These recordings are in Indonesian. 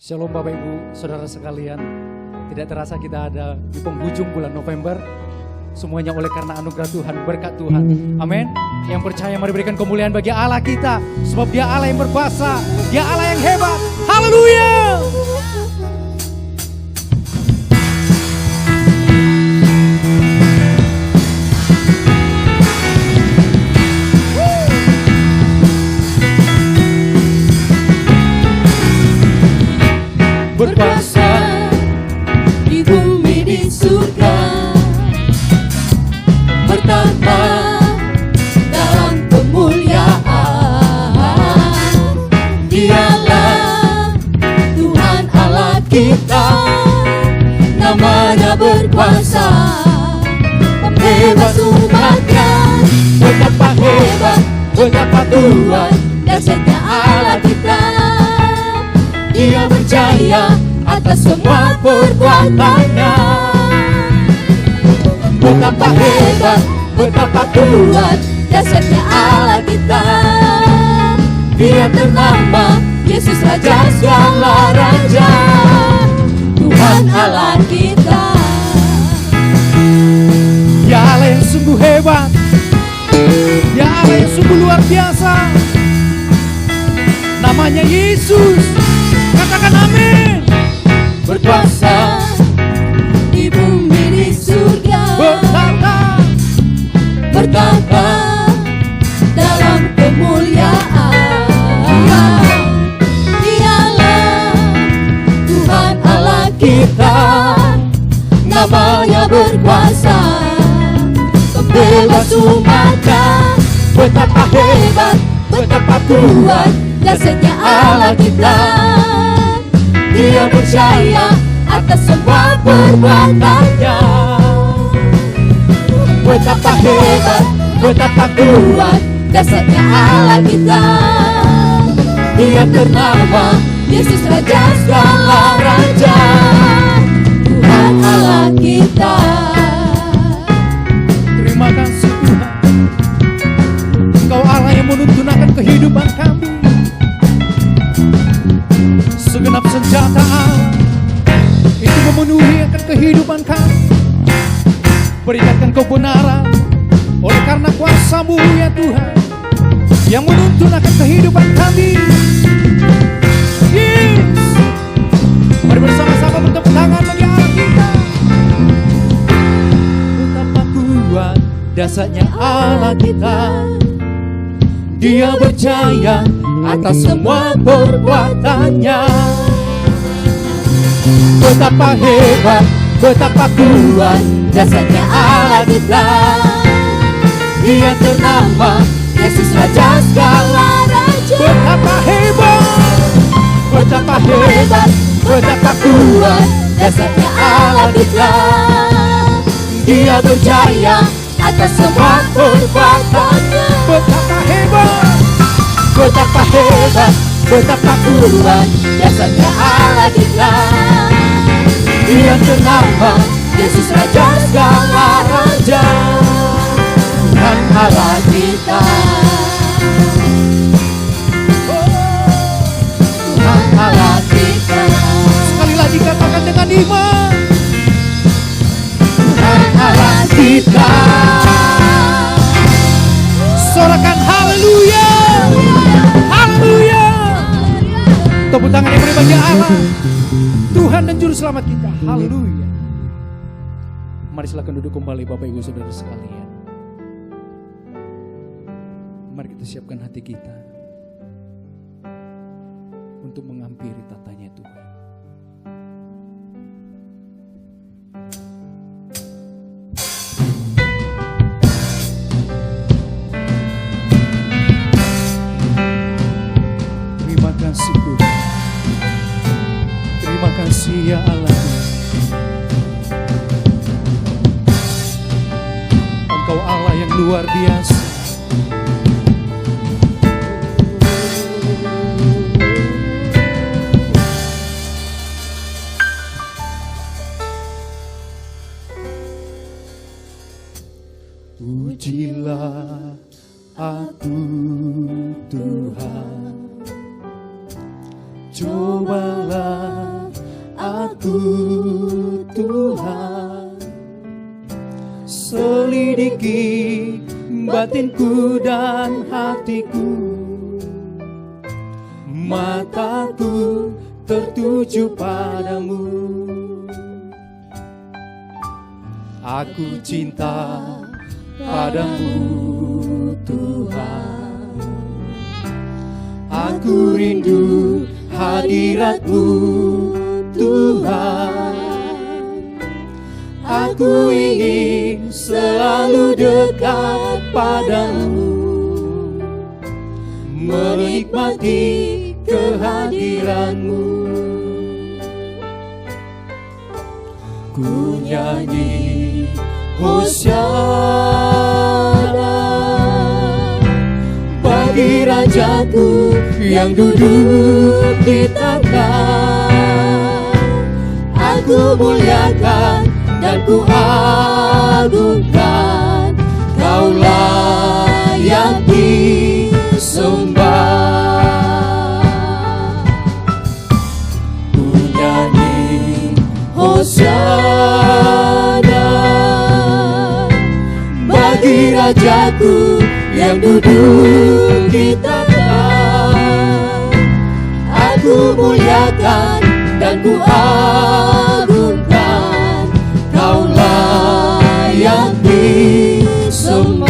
Shalom Bapak Ibu, Saudara sekalian. Tidak terasa kita ada di penghujung bulan November. Semuanya oleh karena anugerah Tuhan, berkat Tuhan. Amin. Yang percaya mari berikan kemuliaan bagi Allah kita. Sebab Dia Allah yang berkuasa, Dia Allah yang hebat. Haleluya. Berkuasa di bumi di surga, bertata dalam kemuliaan. Dialah Tuhan Allah kita, namanya berkuasa, pembebas umatnya. Betapa hebat, betapa Tuhan dasarnya Allah kita. Dia berjaya atas semua perbuatannya. Betapa hebat, betapa kuat dasarnya Allah kita. Dia ternama Yesus Raja segala raja, Tuhan Allah kita. Ya Allah yang sungguh hebat, Ya Allah yang sungguh luar biasa. Namanya Yesus. Katakan amin. Berkuasa di bumi di surga, bertata dalam kemuliaan. Dialah Tuhan Allah kita, namanya berkuasa, pembebas umatnya. Betapa hebat, betapa kuat dasarnya Allah kita. Dia percaya atas semua perbuatannya. Betapa hebat, betapa kuat dasarnya Allah kita. Dia ternama Yesus Raja segala raja, Tuhan Allah kita. Terima kasih Tuhan, Engkau Allah yang menuntun akan kehidupan kami. Segenap senjata Allah itu memenuhi akan kehidupan kami. Berikan kebenaran oleh karena kuasa-Mu ya Tuhan, yang menuntun akan kehidupan kami. Yes. Mari bersama-sama bertepuk tangan bagi Allah kita. Betapa kuat dasarnya Allah kita. Dia berjaya atas semua perbuatannya. Betapa hebat, betapa kuat dasarnya Allah kita. Dia ternama Yesus Raja segala raja. Betapa hebat, Betapa hebat, betapa kuat dasarnya Allah kita. Dia berjaya atas semua perbuatannya. betapa hebat, Betapa hebat, betapa kuat dasarnya Allah kita. Dia ternama Yesus Raja segala raja, Tuhan Allah kita. Tuhan Allah kita. sekali lagi katakan dengan iman. Tuhan Allah kita. Sorakan haleluya, haleluya. Tepuk tangan yang beri bagi Allah, Tuhan dan Juru Selamat kita. Haleluya. Mari silakan duduk kembali Bapak Ibu Saudara sekalian. Mari kita siapkan hati kita untuk menghampiri tatanya Tuhan. Terima kasih Tuhan, terima kasih ya Allah. Engkau Allah yang luar biasa. Pujilah aku Tuhan, Cobalah aku Tuhan, selidiki batinku dan hatiku, mataku tertuju padamu. Aku cinta padamu Tuhan, aku rindu hadirat-Mu Tuhan. Aku ingin selalu dekat padamu, menikmati kehadiran-Mu. Ku nyanyi Hosiana bagi Rajaku yang duduk di tahta. Aku muliakan dan ku agungkan, Kau layak disembah. Ku nyanyi Hosiana bagi Rajaku yang duduk di tahta. Aku muliakan dan ku agungkan, Kau layak disembah.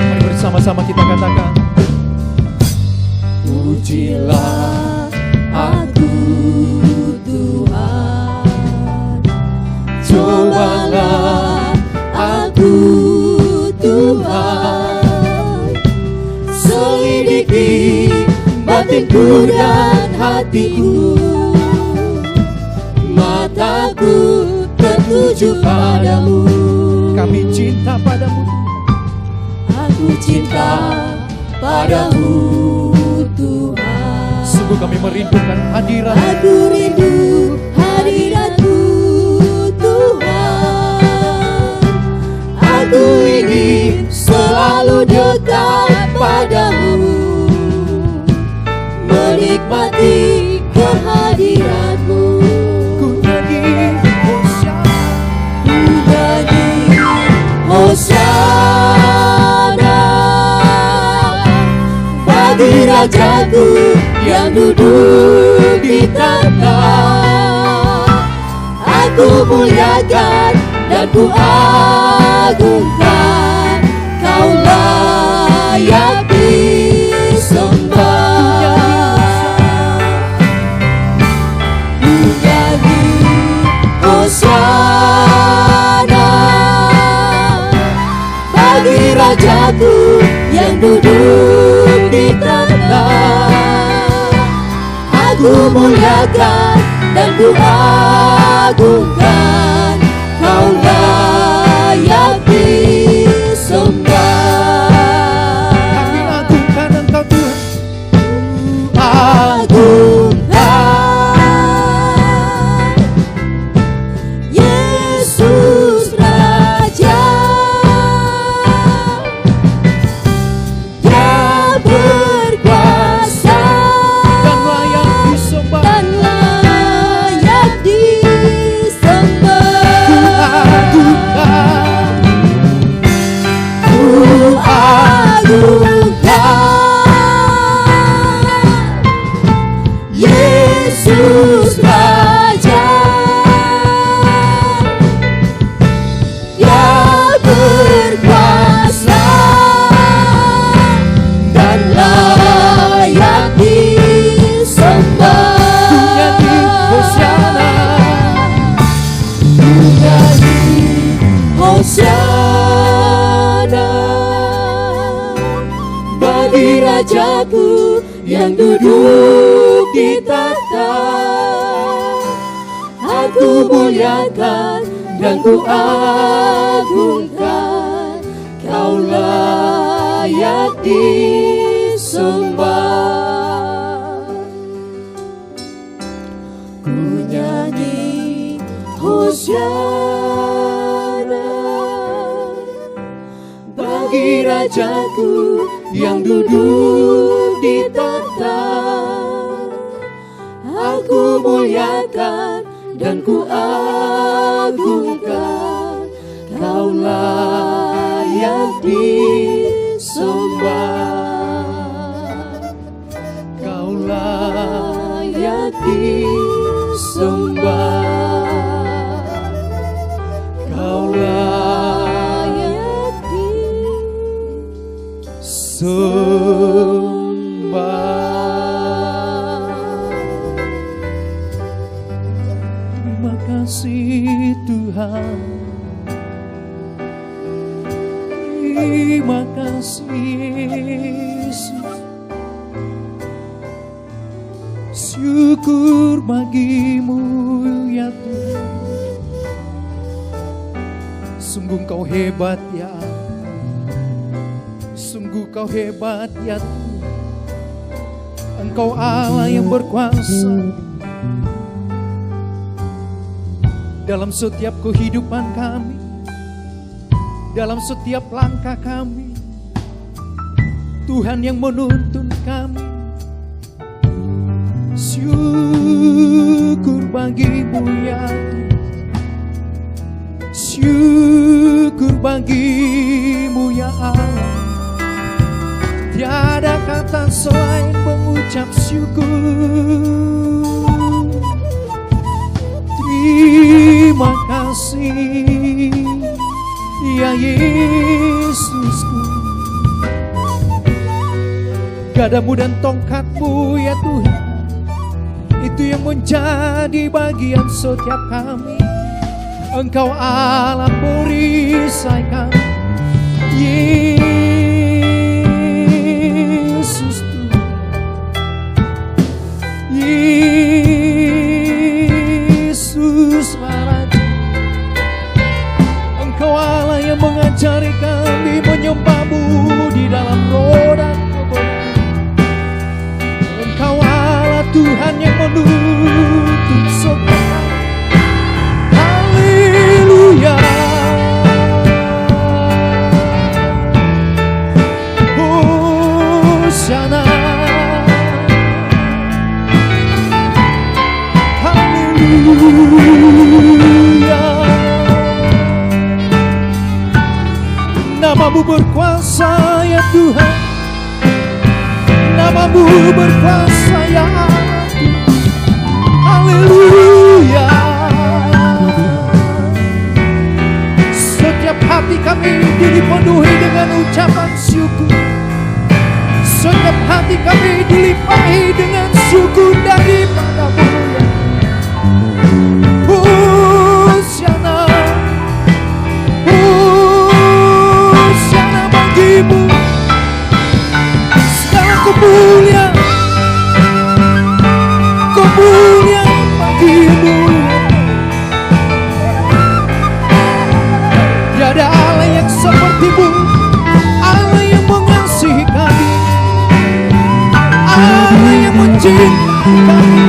Mari bersama-sama kita katakan, pujilah aku Tuhan, cobalah aku Tuhan, selidiki batinku dan hatiku, mataku tertuju padamu. Kami cinta padamu, aku cinta padamu Tuhan. Sungguh kami merindukan hadirat. Aku rindu hadirat-Mu Tuhan. Aku ingin selalu dekat padamu, menikmati kehadiran-Mu. Ku nyanyi Hosiana, ku nyanyi Hosiana bagi Rajaku yang duduk di tahta. Aku muliakan dan ku agungkan, Kau layak disembah. Ku nyanyi Hosiana bagi Rajaku yang duduk di tahta. Aku muliakan dan ku agungkan, Kau layak disembah. Kami agungkan Engkau Tuhan, agungkan Yesus Raja. Dia berkuasa dan layak disembah, dan layak disembah. Ku agungkan Yesus Raja. Dia berkuasa dan layak disembah. Ku nyanyi Hosiana, ku nyanyi Hosiana bagi Rajaku yang duduk di tahta. Aku muliakan dan ku agungkan, Kau layak disembah. Ku nyanyi Hosiana Rajaku yang duduk di tahta. Aku muliakan dan ku agungkan, Kau layak disembah, Kau layak disembah, Kau layak sembah. Terima kasih Tuhan, terima kasih Yesus. Syukur bagimu ya Tuhan. Sungguh Kau hebat ya, sungguh Kau hebat ya Tuhan. Engkau Allah yang berkuasa dalam setiap kehidupan kami, dalam setiap langkah kami. Tuhan yang menuntun kami. Syukur bagimu ya Tuhan, syukur bagimu ya Allah. Tiada kata selain mengucap syukur. Terima kasih ya Yesusku. Gadamu dan tongkatmu ya Tuhan, itu yang menjadi bagian setiap kami. Engkau Allah perisai kami, Yesus Tuhan, Yesus Raja. Engkau Allah yang mengajari kami menyembah-Mu di dalam roh dan kebenaran. Engkau Allah Tuhan yang menuntun setiap kami. Haleluya. Hosana. Haleluya. Nama-Mu berkuasa ya Tuhan, Nama-Mu berkuasa ya Allah. Haleluya. Setiap hati kami dipenuhi dengan ucapan syukur. Setiap hati kami dilimpahi dengan syukur daripada-Mu ya. Hosana, Hosana bagi-Mu. Segala kemuliaan, kemuliaan bagi-Mu. Tiada Allah yang seperti-Mu, Allah yang mengasihi kami, Allah yang mencintai kami,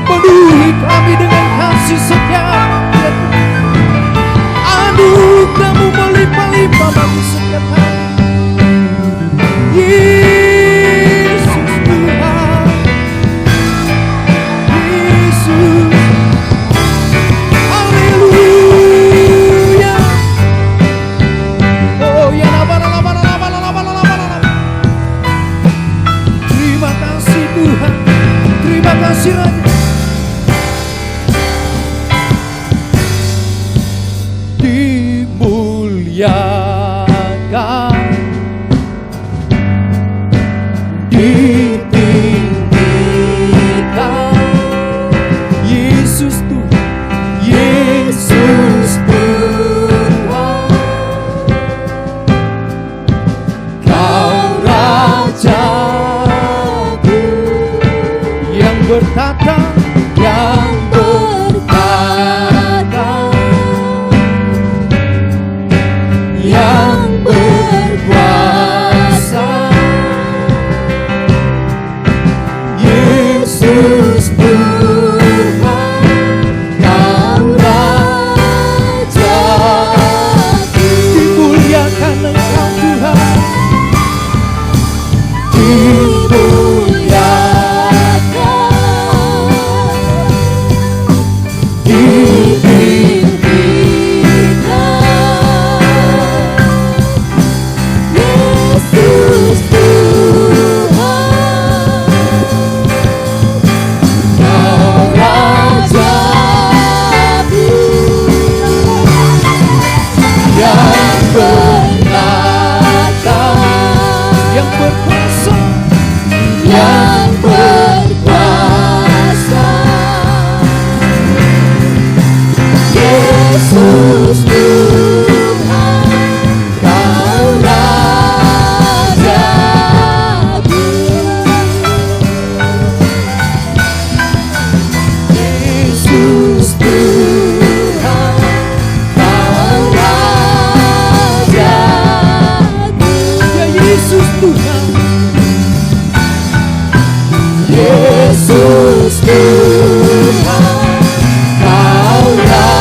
penuhi kami dengan kasih setia. Anugerah-Mu melimpah-limpah bagi setiap kami. Yesus Tuhan, Yesus, haleluya. Oh ya, lama. Terima kasih Tuhan, terima kasih Raja. Dimuliakan, ditinggikan, Yesus Tuhan, Yesus Tuhan. Kau Rajaku yang bertata, yang bertata, berkuasa, yang berkuasa. Yesus Tuhan, Kau Rajaku. Yesus Tuhan, Kau Rajaku. ya Yesus Tuhan, Yesus Tuhan, Kau Rajaku.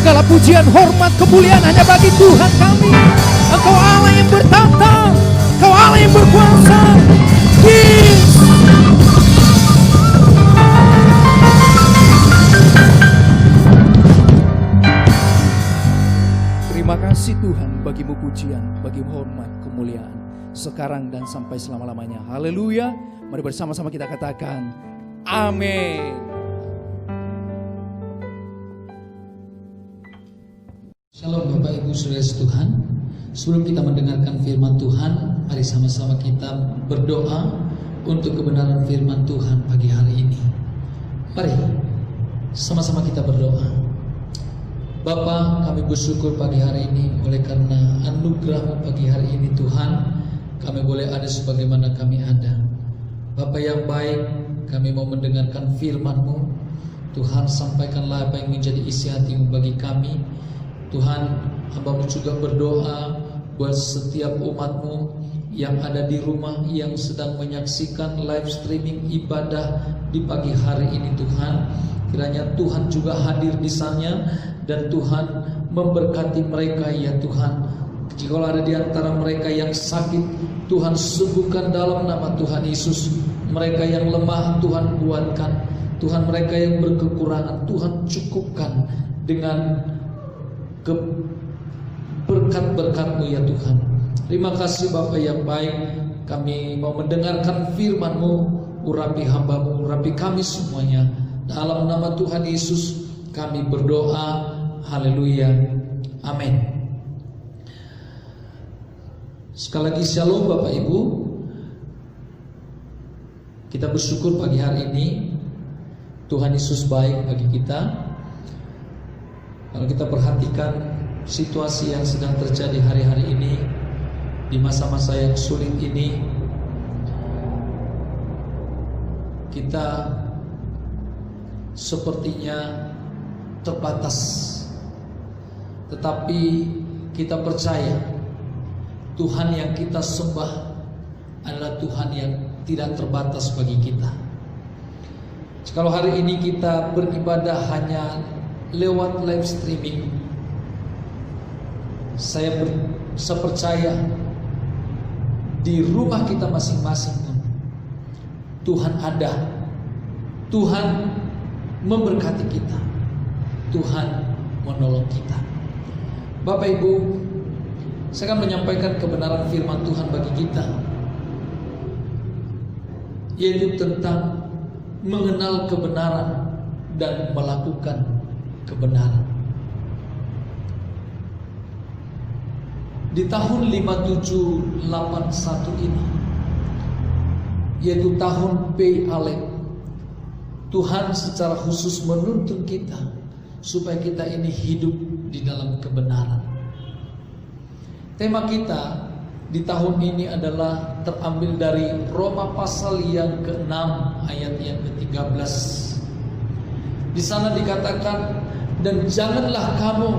segala pujian, hormat, kemuliaan hanya bagi Tuhan kami. Engkau Allah yang bertata, Engkau Allah yang berkuasa. Yes. Terima kasih Tuhan, bagimu pujian, bagimu hormat, kemuliaan, sekarang dan sampai selama-lamanya. Haleluya. Mari bersama-sama kita katakan, amin. Shalom Bapak Ibu Saudara Tuhan. Sebelum kita mendengarkan firman Tuhan, mari sama-sama kita berdoa untuk kebenaran firman Tuhan pagi hari ini. Mari sama-sama kita berdoa. Bapa, kami bersyukur pagi hari ini oleh karena anugerah pagi hari ini Tuhan, kami boleh ada sebagaimana kami ada. Bapa yang baik, kami mau mendengarkan firman-Mu. Tuhan, sampaikanlah apa yang menjadi isi hati-Mu bagi kami. Tuhan, hamba-Mu juga berdoa buat setiap umat-Mu yang ada di rumah, yang sedang menyaksikan live streaming ibadah di pagi hari ini Tuhan. Kiranya Tuhan juga hadir di sana dan Tuhan memberkati mereka ya Tuhan. Jika ada di antara mereka yang sakit, Tuhan sembuhkan dalam nama Tuhan Yesus. Mereka yang lemah, Tuhan kuatkan. Tuhan, mereka yang berkekurangan, Tuhan cukupkan dengan berkat-berkat-Mu ya Tuhan. Terima kasih Bapa yang baik. Kami mau mendengarkan firman-Mu. Urapi hamba-Mu, urapi kami semuanya. Dalam nama Tuhan Yesus kami berdoa. Haleluya. Amin. Sekali lagi shalom Bapak Ibu. Kita bersyukur pagi hari ini Tuhan Yesus baik bagi kita. Kalau kita perhatikan situasi yang sedang terjadi hari-hari ini, di masa-masa yang sulit ini, kita sepertinya terbatas. Tetapi kita percaya Tuhan yang kita sembah adalah Tuhan yang tidak terbatas bagi kita. Kalau hari ini kita beribadah hanya lewat live streaming, saya percaya di rumah kita masing-masing Tuhan ada. Tuhan memberkati kita. Tuhan menolong kita. Bapak Ibu, saya akan menyampaikan kebenaran firman Tuhan bagi kita, yaitu tentang mengenal kebenaran dan melakukan kebenaran. Di tahun 5781 ini, yaitu tahun Pei Alek, Tuhan secara khusus menuntun kita supaya kita ini hidup di dalam kebenaran. Tema kita di tahun ini adalah terambil dari Roma pasal yang ke-6 ayat yang ke-13. Di sana dikatakan, dan janganlah kamu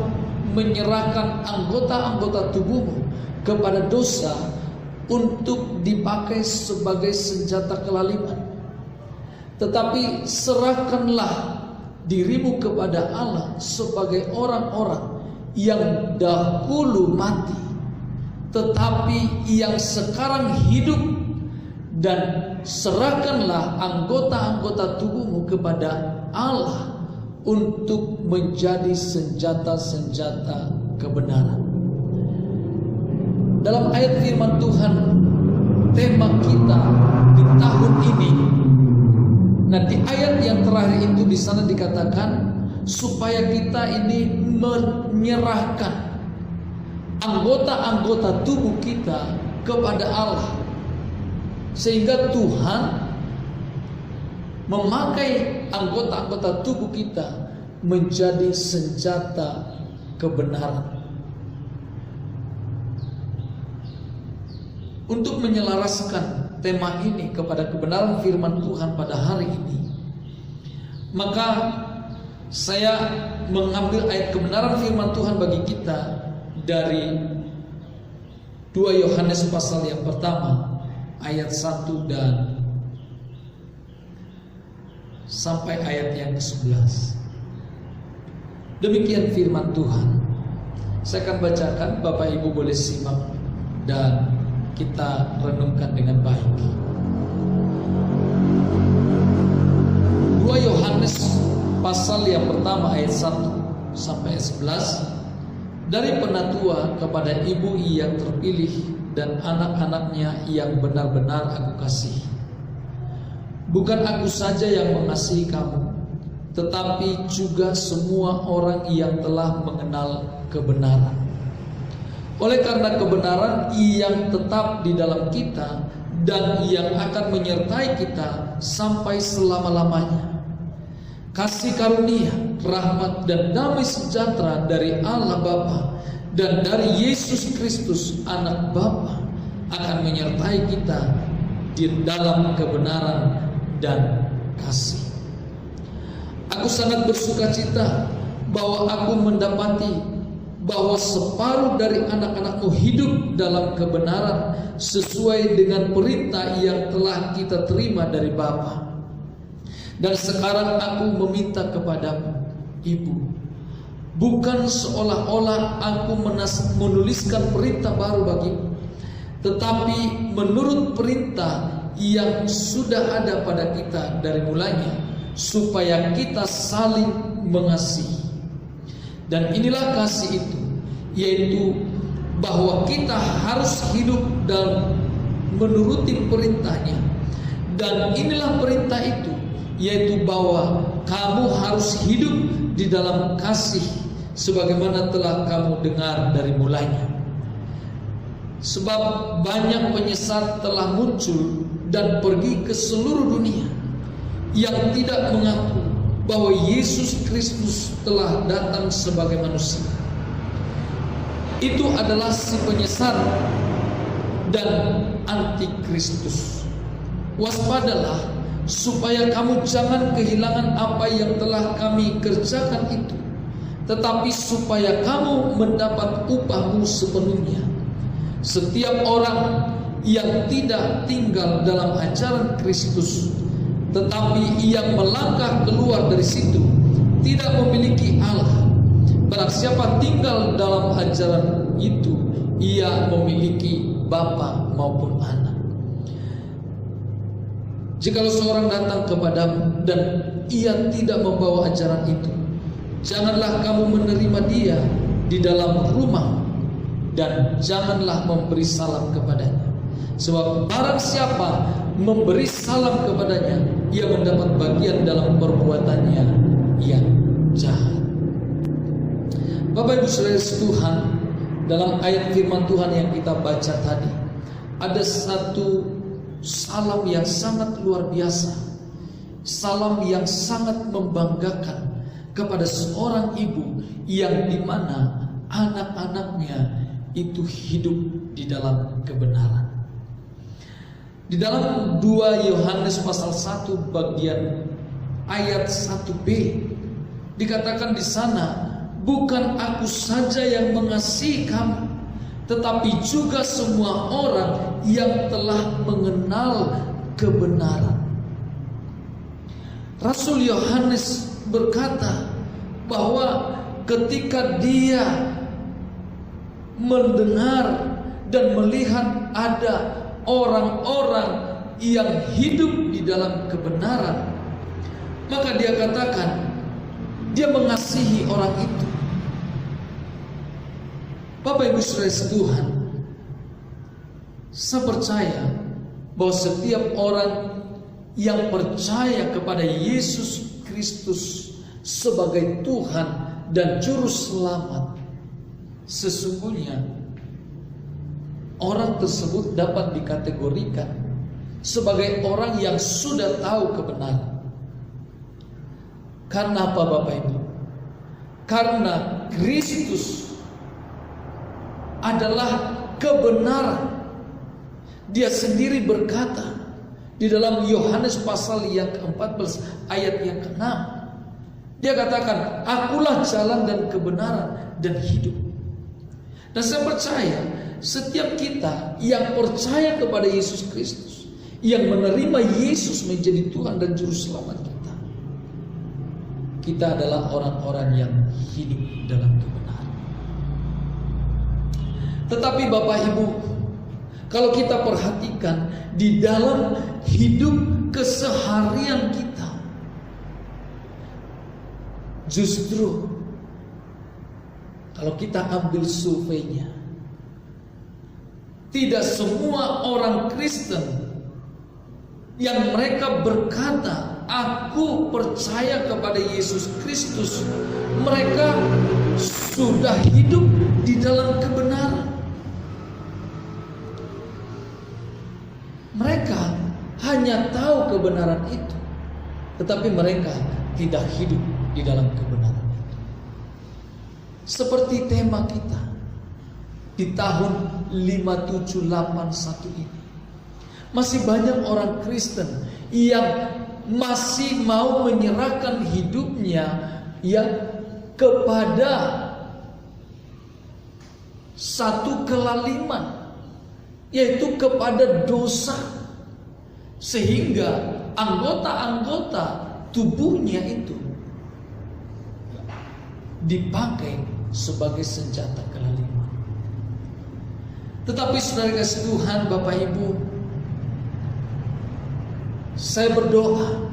menyerahkan anggota-anggota tubuhmu kepada dosa untuk dipakai sebagai senjata kelaliman, tetapi serahkanlah dirimu kepada Allah sebagai orang-orang yang dahulu mati, tetapi yang sekarang hidup, dan serahkanlah anggota-anggota tubuhmu kepada Allah untuk menjadi senjata-senjata kebenaran. Dalam ayat firman Tuhan tema kita di tahun ini. Nah, di ayat yang terakhir itu di sana dikatakan supaya kita ini menyerahkan anggota-anggota tubuh kita kepada Allah, sehingga Tuhan memakai anggota-anggota tubuh kita menjadi senjata kebenaran. Untuk menyelaraskan tema ini kepada kebenaran firman Tuhan pada hari ini, maka saya mengambil ayat kebenaran firman Tuhan bagi kita dari 2 Yohanes pasal yang pertama ayat 1 dan sampai ayat yang ke-11. Demikian firman Tuhan. Saya akan bacakan, Bapak Ibu boleh simak dan kita renungkan dengan baik. 2 Yohanes pasal yang pertama ayat 1 sampai 11. Dari penatua kepada ibu yang terpilih dan anak-anaknya yang benar-benar aku kasihi. Bukan aku saja yang mengasihi kamu, tetapi juga semua orang yang telah mengenal kebenaran. Oleh karena kebenaran yang tetap di dalam kita dan yang akan menyertai kita sampai selama-lamanya. Kasih karunia, rahmat dan damai sejahtera dari Allah Bapa dan dari Yesus Kristus Anak Bapa akan menyertai kita di dalam kebenaran dan kasih. Aku sangat bersukacita bahwa aku mendapati bahwa separuh dari anak-anakmu hidup dalam kebenaran sesuai dengan perintah yang telah kita terima dari Bapa. Dan sekarang aku meminta kepadamu, Ibu, bukan seolah-olah aku menuliskan perintah baru bagimu, tetapi menurut perintah yang sudah ada pada kita dari mulanya, supaya kita saling mengasihi. Dan inilah kasih itu, yaitu bahwa kita harus hidup dan menuruti perintahnya. Dan inilah perintah itu, yaitu bahwa kamu harus hidup di dalam kasih sebagaimana telah kamu dengar dari mulanya. Sebab banyak penyesat telah muncul dan pergi ke seluruh dunia yang tidak mengaku bahwa Yesus Kristus telah datang sebagai manusia. Itu adalah si penyesat dan antikristus. Waspadalah supaya kamu jangan kehilangan apa yang telah kami kerjakan itu, tetapi supaya kamu mendapat upahmu sepenuhnya. Setiap orang yang tidak tinggal dalam ajaran Kristus, tetapi yang melangkah keluar dari situ, tidak memiliki Allah. Barang siapa tinggal dalam ajaran itu, ia memiliki Bapa maupun Anak. Jikalau seorang datang kepadamu dan ia tidak membawa ajaran itu, janganlah kamu menerima dia di dalam rumah, dan janganlah memberi salam kepadanya. Sebab barang siapa memberi salam kepadanya, ia mendapat bagian dalam perbuatannya yang jahat. Bapak Ibu Saudara Tuhan, dalam ayat firman Tuhan yang kita baca tadi, ada satu salam yang sangat luar biasa, salam yang sangat membanggakan kepada seorang ibu yang dimana anak-anaknya itu hidup di dalam kebenaran. Di dalam 2 Yohanes pasal 1 bagian ayat 1b dikatakan di sana, bukan aku saja yang mengasihi kamu, tetapi juga semua orang yang telah mengenal kebenaran. Rasul Yohanes berkata bahwa ketika dia mendengar dan melihat ada orang-orang yang hidup di dalam kebenaran, maka dia katakan dia mengasihi orang itu. Bapak Ibu Saudara Tuhan, saya percaya bahwa setiap orang yang percaya kepada Yesus Kristus sebagai Tuhan dan Juru Selamat, sesungguhnya orang tersebut dapat dikategorikan sebagai orang yang sudah tahu kebenaran. Karena apa Bapak Ibu? Karena Kristus adalah kebenaran. Dia sendiri berkata di dalam Yohanes pasal yang ke-14 ayat yang ke-6. Dia katakan, akulah jalan dan kebenaran dan hidup. Dan saya percaya setiap kita yang percaya kepada Yesus Kristus, yang menerima Yesus menjadi Tuhan dan Juru Selamat kita, kita adalah orang-orang yang hidup dalam kebenaran. Tetapi Bapak Ibu, kalau kita perhatikan di dalam hidup keseharian kita, justru kalau kita ambil surveinya, tidak semua orang Kristen yang mereka berkata, aku percaya kepada Yesus Kristus, mereka sudah hidup di dalam kebenaran. Mereka hanya tahu kebenaran itu, tetapi mereka tidak hidup di dalam kebenaran itu. Seperti tema kita di tahun 5781 ini, masih banyak orang Kristen yang masih mau menyerahkan hidupnya kepada satu kelaliman, yaitu kepada dosa, sehingga anggota-anggota tubuhnya itu dipakai sebagai senjata kelaliman. Tetapi saudara kasih Tuhan, Bapak Ibu, saya berdoa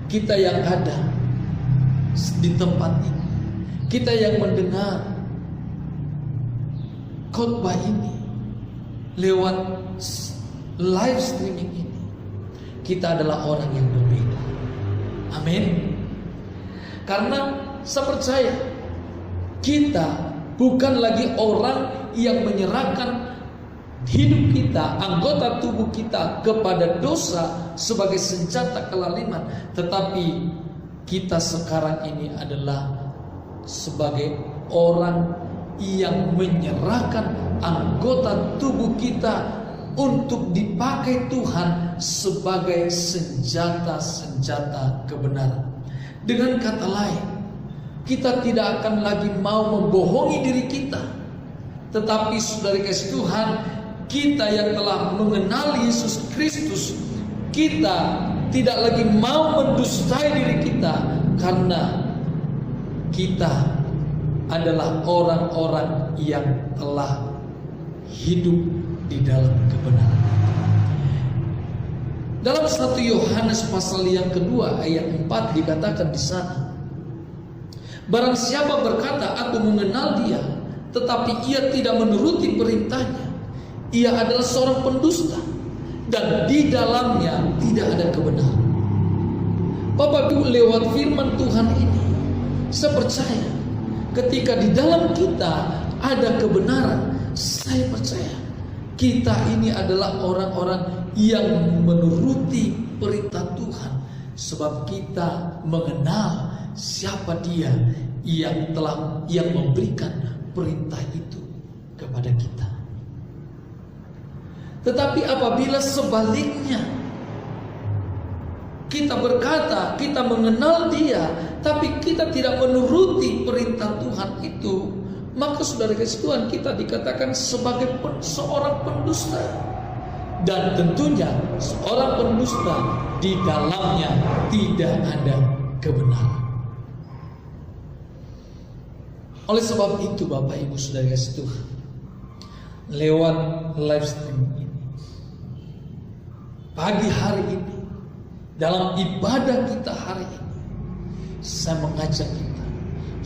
kita yang ada di tempat ini, kita yang mendengar khotbah ini lewat live streaming ini, kita adalah orang yang berbeda. Amin. Karena saya percaya kita bukan lagi orang yang menyerahkan hidup kita, anggota tubuh kita kepada dosa sebagai senjata kelaliman, tetapi kita sekarang ini adalah sebagai orang yang menyerahkan anggota tubuh kita untuk dipakai Tuhan sebagai senjata-senjata kebenaran. Dengan kata lain, kita tidak akan lagi mau membohongi diri kita, tetapi saudara kasih Tuhan, kita yang telah mengenal Yesus Kristus, kita tidak lagi mau mendustai diri kita, karena kita adalah orang-orang yang telah hidup di dalam kebenaran. Dalam 1 Yohanes pasal yang kedua ayat 4 dikatakan di sana, barang siapa berkata aku mengenal dia, tetapi ia tidak menuruti perintahnya, ia adalah seorang pendusta, dan di dalamnya tidak ada kebenaran. Bapak Ibu, lewat firman Tuhan ini, saya percaya ketika di dalam kita ada kebenaran, saya percaya kita ini adalah orang-orang yang menuruti perintah Tuhan, sebab kita mengenal siapa Dia yang memberikan perintah itu kepada kita. Tetapi apabila sebaliknya kita berkata kita mengenal Dia, tapi kita tidak menuruti perintah Tuhan itu, maka saudara kasih Tuhan, kita dikatakan sebagai seorang pendusta. Dan tentunya seorang pendusta di dalamnya tidak ada kebenaran. Oleh sebab itu Bapak Ibu saudara kasih Tuhan, lewat live streaming ini, pagi hari ini, dalam ibadah kita hari ini, saya mengajak kita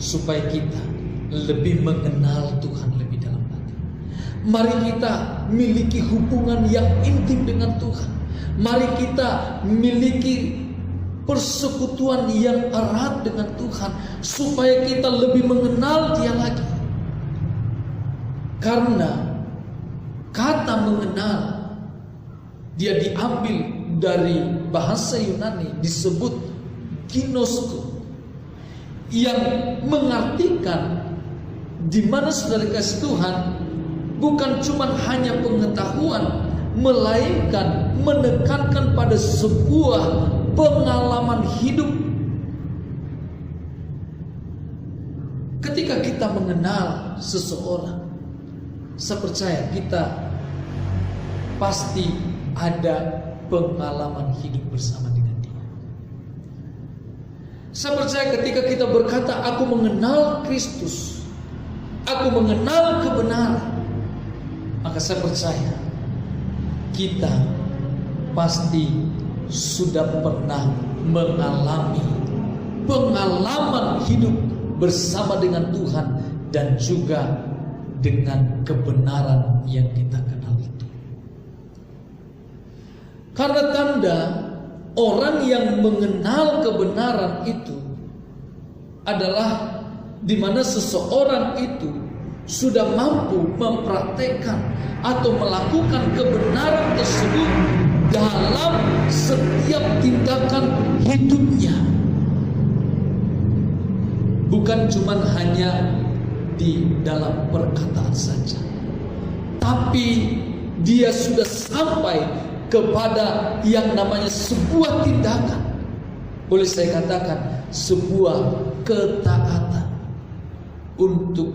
supaya kita lebih mengenal Tuhan lebih dalam lagi. Mari kita miliki hubungan yang intim dengan Tuhan. Mari kita miliki persekutuan yang erat dengan Tuhan, supaya kita lebih mengenal Dia lagi. Karena kata mengenal, dia diambil dari bahasa Yunani, disebut ginosko, yang mengartikan di mana saudara kasih Tuhan bukan cuma hanya pengetahuan, melainkan menekankan pada sebuah pengalaman hidup. Ketika kita mengenal seseorang, saya percaya kita pasti ada pengalaman hidup bersama dengan dia. Saya percaya ketika kita berkata, aku mengenal Kristus, aku mengenal kebenaran, maka saya percaya kita pasti sudah pernah mengalami pengalaman hidup bersama dengan Tuhan dan juga dengan kebenaran yang kita kenal itu. Karena tanda orang yang mengenal kebenaran itu adalah di mana seseorang itu sudah mampu mempraktekkan atau melakukan kebenaran tersebut dalam setiap tindakan hidupnya. Bukan cuma hanya di dalam perkataan saja, tapi dia sudah sampai kepada yang namanya sebuah tindakan. Boleh saya katakan sebuah ketaatan untuk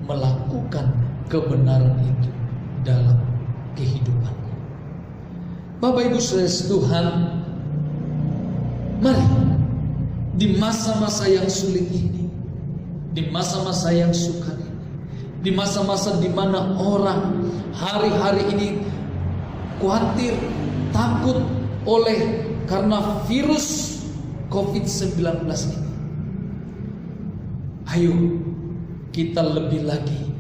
melakukan kebenaran itu dalam kehidupannya. Bapak Ibu saudara Tuhan, mari di masa-masa yang sulit ini, di masa-masa yang sukar ini, di masa-masa di mana orang hari-hari ini khawatir, takut oleh karena virus COVID-19 ini, ayo kita lebih lagi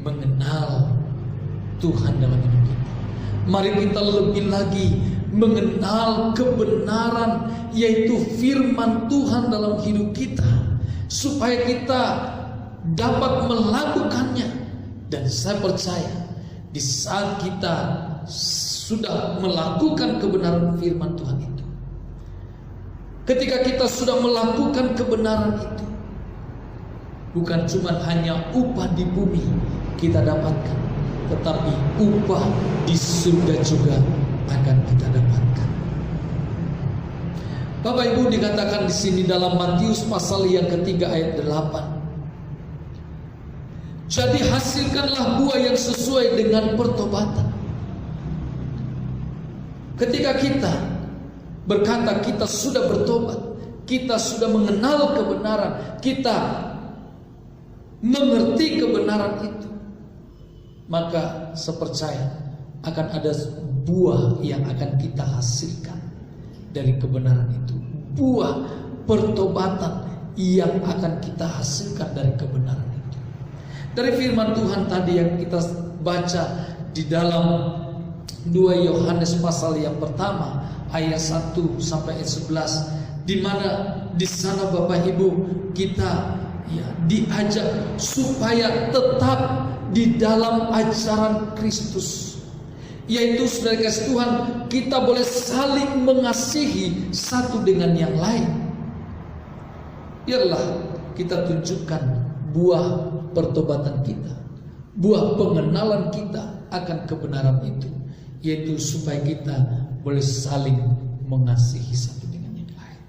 mengenal Tuhan dalam hidup kita. Mari kita lebih lagi mengenal kebenaran, yaitu firman Tuhan dalam hidup kita, supaya kita dapat melakukannya. Dan saya percaya di saat kita sudah melakukan kebenaran firman Tuhan itu, ketika kita sudah melakukan kebenaran itu, bukan cuma hanya upah di bumi kita dapatkan, tetapi upah di surga juga akan kita dapatkan. Bapak Ibu, dikatakan di sini dalam Matius pasal yang ketiga ayat 8. Jadi hasilkanlah buah yang sesuai dengan pertobatan. Ketika kita berkata kita sudah bertobat, kita sudah mengenal kebenaran, kita mengerti kebenaran itu, maka saya percaya akan ada buah yang akan kita hasilkan dari kebenaran itu. Buah pertobatan yang akan kita hasilkan dari kebenaran itu. Dari firman Tuhan tadi yang kita baca di dalam 2 Yohanes pasal yang pertama ayat 1 sampai ayat 11, di mana di sana Bapak Ibu kita diajak supaya tetap di dalam ajaran Kristus, yaitu saudara kasih Tuhan, kita boleh saling mengasihi satu dengan yang lain. Biarlah kita tunjukkan buah pertobatan kita, buah pengenalan kita akan kebenaran itu, yaitu supaya kita boleh saling mengasihi satu dengan yang lain.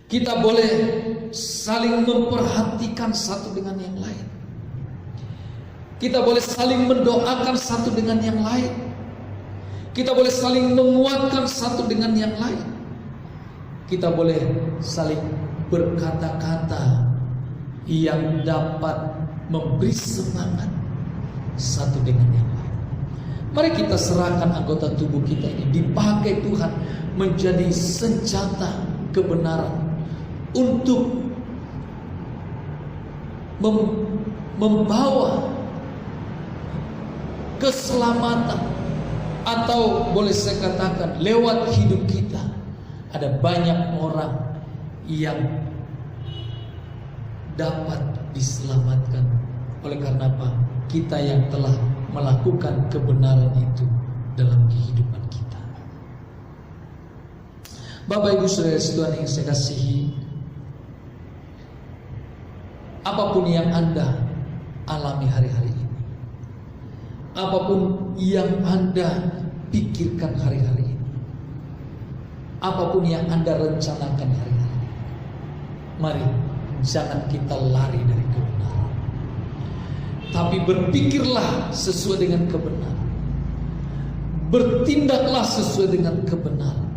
Kita boleh saling memperhatikan satu dengan yang lain. Kita boleh saling mendoakan satu dengan yang lain. Kita boleh saling menguatkan satu dengan yang lain. Kita boleh saling berkata-kata yang dapat memberi semangat satu dengan yang lain. Mari kita serahkan anggota tubuh kita ini, dipakai Tuhan menjadi senjata kebenaran untuk membawa keselamatan, atau boleh saya katakan lewat hidup kita ada banyak orang yang dapat diselamatkan. Oleh karena apa? Kita yang telah melakukan kebenaran itu dalam kehidupan kita. Bapak Ibu Saudara Tuhan yang saya kasihi, apapun yang Anda alami hari-hari ini, apapun yang Anda pikirkan hari-hari ini, apapun yang Anda rencanakan hari-hari ini, mari jangan kita lari dari kebenaran, tapi berpikirlah sesuai dengan kebenaran, bertindaklah sesuai dengan kebenaran,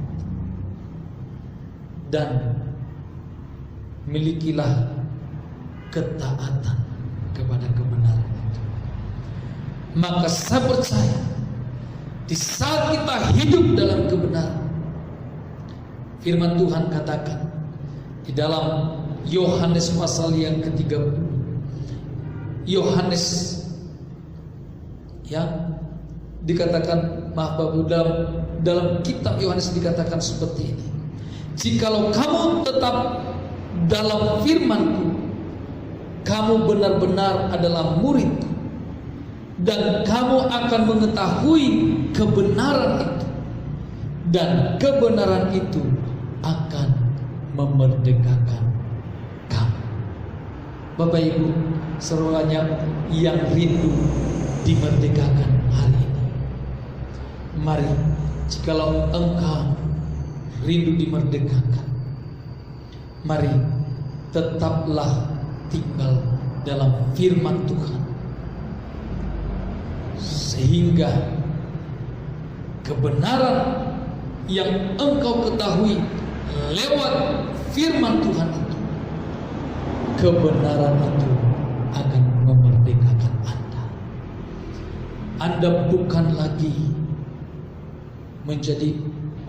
dan milikilah ketaatan kepada kebenaran itu. Maka saya percaya di saat kita hidup dalam kebenaran, firman Tuhan katakan di dalam Yohanes pasal yang ke-30, Yohanes ya dikatakan, maaf Bapak, dalam kitab Yohanes dikatakan seperti ini: jikalau kamu tetap dalam firman-Ku, kamu benar-benar adalah murid-Ku, dan kamu akan mengetahui kebenaran itu, dan kebenaran itu akan memerdekakan kamu. Bapak Ibu, semuanya yang rindu dimerdekakan hari ini, mari, jikalau engkau rindu dimerdekakan, mari tetaplah tinggal dalam firman Tuhan, sehingga kebenaran yang engkau ketahui lewat firman Tuhan itu, kebenaran itu akan memerdekakan Anda. Anda bukan lagi menjadi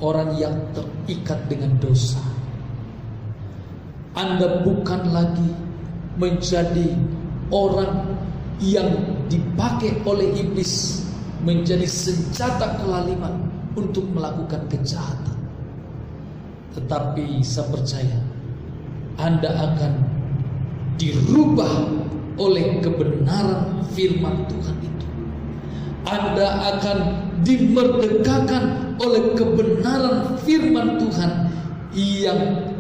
orang yang terikat dengan dosa. Anda bukan lagi menjadi orang yang dipakai oleh iblis menjadi senjata kelaliman untuk melakukan kejahatan. Tetapi saya percaya Anda akan dirubah oleh kebenaran firman Tuhan itu. Anda akan dimerdekakan oleh kebenaran firman Tuhan yang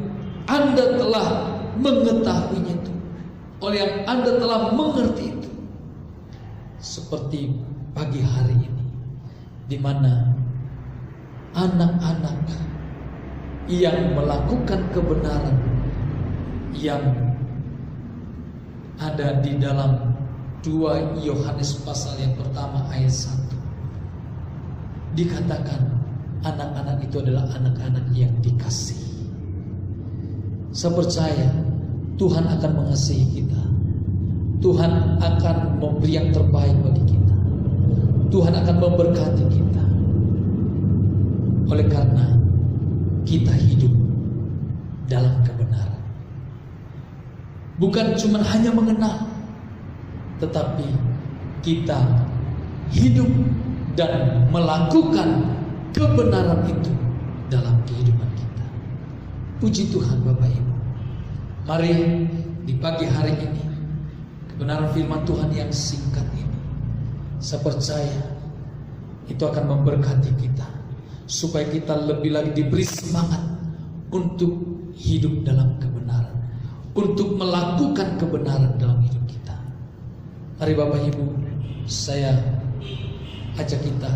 Anda telah mengetahuinya itu, oleh yang Anda telah mengerti itu. Seperti pagi hari ini, di mana anak-anak yang melakukan kebenaran yang ada di dalam 2 Yohanes pasal yang pertama ayat 1, dikatakan anak-anak itu adalah anak-anak yang dikasihi. Saya percaya Tuhan akan mengasihi kita. Tuhan akan memberi yang terbaik bagi kita. Tuhan akan memberkati kita. Oleh karena kita hidup dalam kebenaran. Bukan cuma hanya mengenal, tetapi kita hidup dan melakukan kebenaran itu dalam kehidupan kita. Puji Tuhan Bapak Ibu. Mari di pagi hari ini, kebenaran firman Tuhan yang singkat ini, saya percaya itu akan memberkati kita, supaya kita lebih lagi diberi semangat untuk hidup dalam kebenaran, untuk melakukan kebenaran dalam hidup kita. Mari Bapak Ibu, saya ajak kita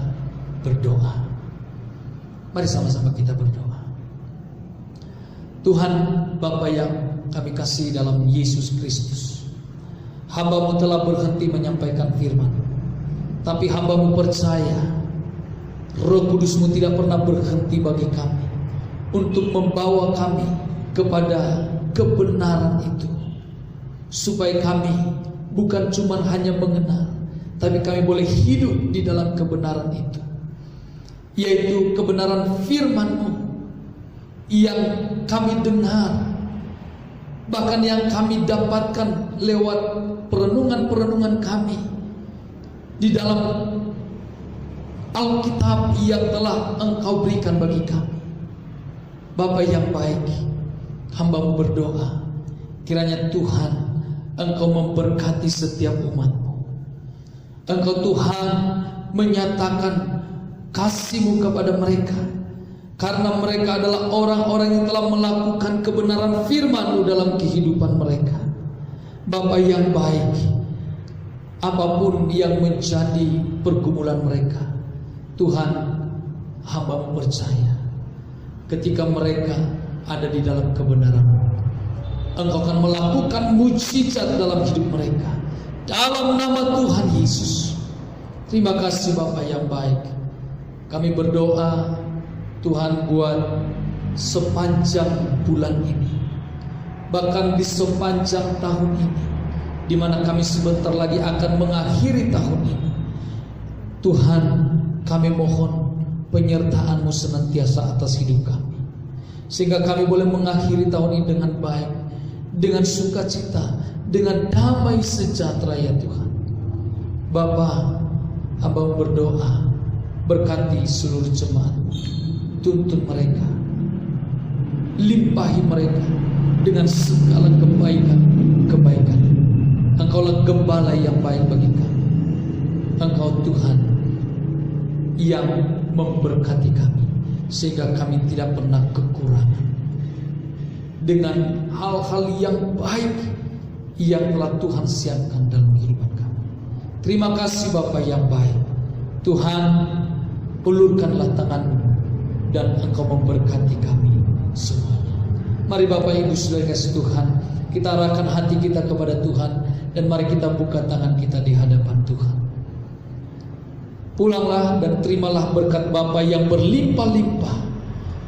berdoa. Mari sama-sama kita berdoa. Tuhan Bapa yang kami kasih dalam Yesus Kristus, hamba-Mu telah berhenti menyampaikan firman, tapi hamba-Mu percaya Roh Kudus-Mu tidak pernah berhenti bagi kami untuk membawa kami kepada kebenaran itu, supaya kami bukan cuma hanya mengenal, tapi kami boleh hidup di dalam kebenaran itu, yaitu kebenaran firman-Mu yang kami dengar, bahkan yang kami dapatkan lewat perenungan-perenungan kami di dalam Alkitab yang telah Engkau berikan bagi kami. Bapa yang baik, hamba-Mu berdoa, kiranya Tuhan Engkau memberkati setiap umat-Mu. Engkau Tuhan menyatakan kasih-Mu kepada mereka, karena mereka adalah orang-orang yang telah melakukan kebenaran firman-Mu dalam kehidupan mereka. Bapa yang baik, apapun yang menjadi pergumulan mereka, Tuhan, hamba-Mu percaya ketika mereka ada di dalam kebenaran, Engkau akan melakukan mujizat dalam hidup mereka, dalam nama Tuhan Yesus. Terima kasih Bapa yang baik. Kami berdoa Tuhan buat sepanjang bulan ini, bahkan di sepanjang tahun ini, di mana kami sebentar lagi akan mengakhiri tahun ini. Tuhan, kami mohon penyertaan-Mu senantiasa atas hidup kami, sehingga kami boleh mengakhiri tahun ini dengan baik, dengan sukacita, dengan damai sejahtera ya Tuhan. Bapa, hamba berdoa, berkati seluruh jemaat, tuntun mereka, limpahi mereka dengan segala kebaikan. Engkaulah gembala yang baik bagi kami. Engkau Tuhan yang memberkati kami, sehingga kami tidak pernah kekurangan dengan hal-hal yang baik yang telah Tuhan siapkan dalam kehidupan kami. Terima kasih Bapa yang baik. Tuhan, ulurkanlah tangan-Mu dan Engkau memberkati kami semuanya. Mari Bapak Ibu Saudara kasih Tuhan, kita arahkan hati kita kepada Tuhan, dan mari kita buka tangan kita di hadapan Tuhan. Pulanglah dan terimalah berkat Bapa yang berlimpah-limpah,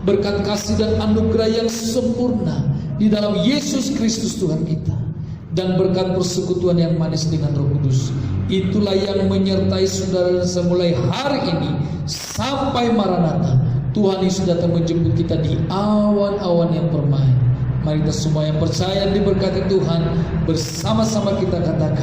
berkat kasih dan anugerah yang sempurna di dalam Yesus Kristus Tuhan kita, dan berkat persekutuan yang manis dengan Roh Kudus. Itulah yang menyertai saudara semulai hari ini sampai Maranatha. Tuhan Yesus datang menjemput kita di awan-awan yang permai. Mari kita semua yang percaya diberkati Tuhan, bersama-sama kita katakan